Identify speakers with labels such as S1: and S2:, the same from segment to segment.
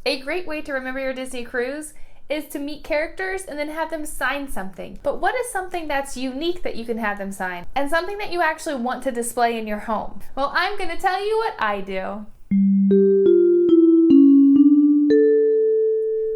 S1: A great way to remember your Disney cruise is to meet characters and then have them sign something. But what is something that's unique that you can have them sign? And something that you actually want to display in your home? Well, I'm gonna tell you what I do.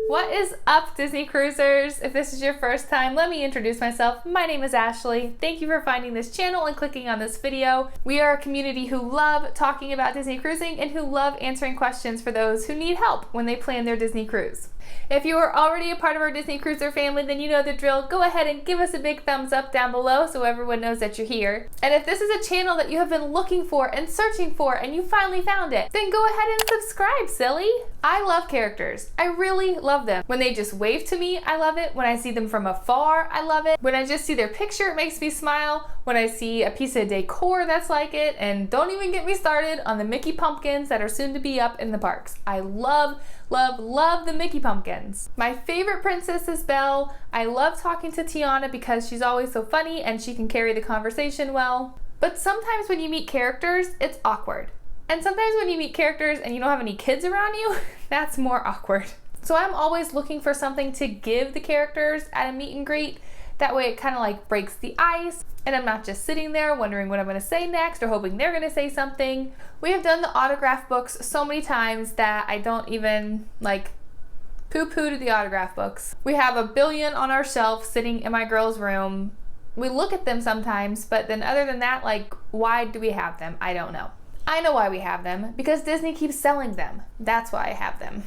S1: What is up, Disney Cruisers? If this is your first time, let me introduce myself. My name is Ashley. Thank you for finding this channel and clicking on this video. We are a community who love talking about Disney cruising and who love answering questions for those who need help when they plan their Disney cruise. If you are already a part of our Disney Cruiser family, then you know the drill. Go ahead and give us a big thumbs up down below so everyone knows that you're here. And if this is a channel that you have been looking for and searching for and you finally found it, then go ahead and subscribe, silly. I love characters. I really love them. When they just wave to me, I love it. When I see them from afar, I love it. When I just see their picture, it makes me smile. When I see a piece of decor that's like it, and don't even get me started on the Mickey pumpkins that are soon to be up in the parks. I love the Mickey pumpkins. My favorite princess is Belle. I love talking to Tiana because she's always so funny and she can carry the conversation well. But sometimes when you meet characters, it's awkward. And sometimes when you meet characters and you don't have any kids around you, that's more awkward. So I'm always looking for something to give the characters at a meet and greet. That way it kind of like breaks the ice and I'm not just sitting there wondering what I'm going to say next or hoping they're going to say something. We have done the autograph books so many times that I don't even like poo-poo to the autograph books. We have a billion on our shelf sitting in my girls' room. We look at them sometimes, but then other than that, like, why do we have them? I don't know. I know why we have them, because Disney keeps selling them. That's why I have them.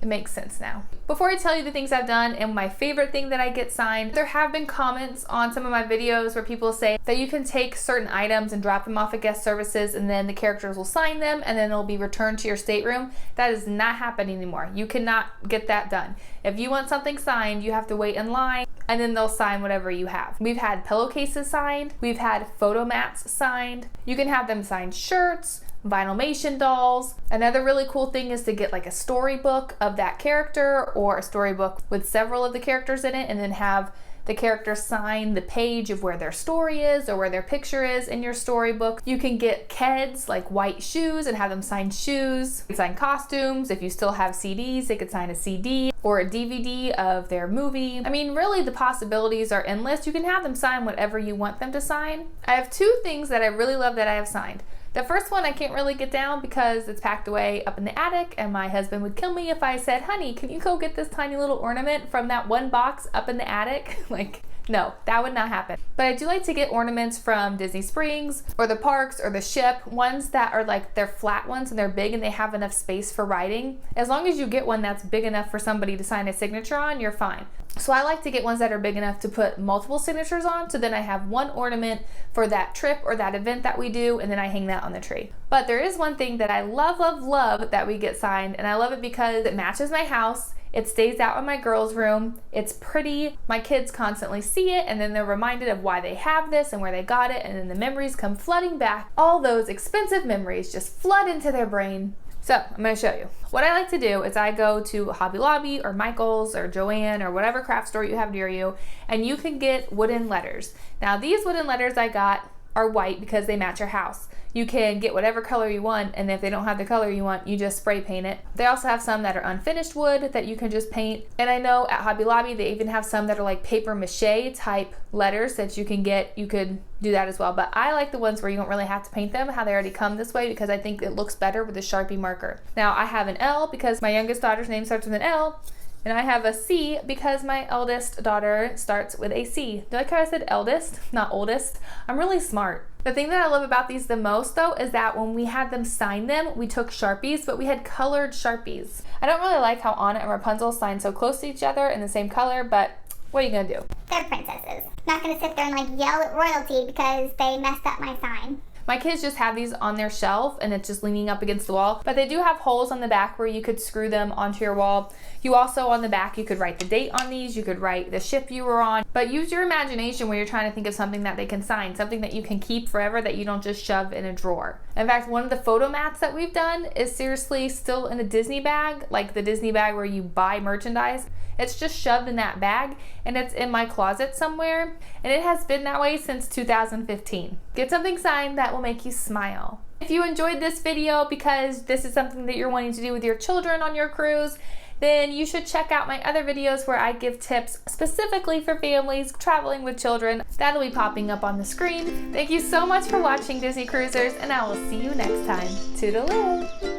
S1: It makes sense now. Before I tell you the things I've done and my favorite thing that I get signed, there have been comments on some of my videos where people say that you can take certain items and drop them off at guest services and then the characters will sign them and then they'll be returned to your stateroom. That is not happening anymore. You cannot get that done. If you want something signed, you have to wait in line and then they'll sign whatever you have. We've had pillowcases signed. We've had photo mats signed. You can have them sign shirts, Vinylmation dolls. Another really cool thing is to get like a storybook of that character or a storybook with several of the characters in it and then have the character sign the page of where their story is or where their picture is in your storybook. You can get Keds, like white shoes, and have them sign shoes. You can sign costumes. If you still have CDs, they could sign a CD or a DVD of their movie. I mean, really the possibilities are endless. You can have them sign whatever you want them to sign. I have two things that I really love that I have signed. The first one I can't really get down because it's packed away up in the attic and my husband would kill me if I said, honey, can you go get this tiny little ornament from that one box up in the attic? Like, no, that would not happen. But I do like to get ornaments from Disney Springs or the parks or the ship, ones that are like, they're flat ones and they're big and they have enough space for writing. As long as you get one that's big enough for somebody to sign a signature on, you're fine. So I like to get ones that are big enough to put multiple signatures on, so then I have one ornament for that trip or that event that we do, and then I hang that on the tree. But there is one thing that I love that we get signed, and I love it because it matches my house. It stays out in my girls' room. It's pretty. My kids constantly see it, and then they're reminded of why they have this and where they got it, and then the memories come flooding back. All those expensive memories just flood into their brain. So I'm going to show you. What I like to do is I go to Hobby Lobby or Michael's or Joann or whatever craft store you have near you, and you can get wooden letters. Now these wooden letters I got are white because they match your house. You can get whatever color you want, and if they don't have the color you want, you just spray paint it. They also have some that are unfinished wood that you can just paint. And I know at Hobby Lobby, they even have some that are like paper mache type letters that you can get. You could do that as well. But I like the ones where you don't really have to paint them, how they already come this way, because I think it looks better with a Sharpie marker. Now I have an L because my youngest daughter's name starts with an L. And I have a C because my eldest daughter starts with a C. Do you like how I said eldest, not oldest? I'm really smart. The thing that I love about these the most though is that when we had them sign them, we took Sharpies, but we had colored Sharpies. I don't really like how Anna and Rapunzel sign so close to each other in the same color, but what are you gonna do?
S2: They're princesses. Not gonna sit there and like yell at royalty because they messed up my sign.
S1: My kids just have these on their shelf and it's just leaning up against the wall, but they do have holes on the back where you could screw them onto your wall. You also, on the back, you could write the date on these, you could write the ship you were on, but use your imagination when you're trying to think of something that they can sign, something that you can keep forever that you don't just shove in a drawer. In fact, one of the photo mats that we've done is seriously still in a Disney bag, like the Disney bag where you buy merchandise. It's just shoved in that bag and it's in my closet somewhere, and it has been that way since 2015. Get something signed that will make you smile. If you enjoyed this video because this is something that you're wanting to do with your children on your cruise then you should check out my other videos where I give tips specifically for families traveling with children. That'll be popping up on the screen. Thank you so much for watching Disney Cruisers, and I will see you next time. Toodaloo!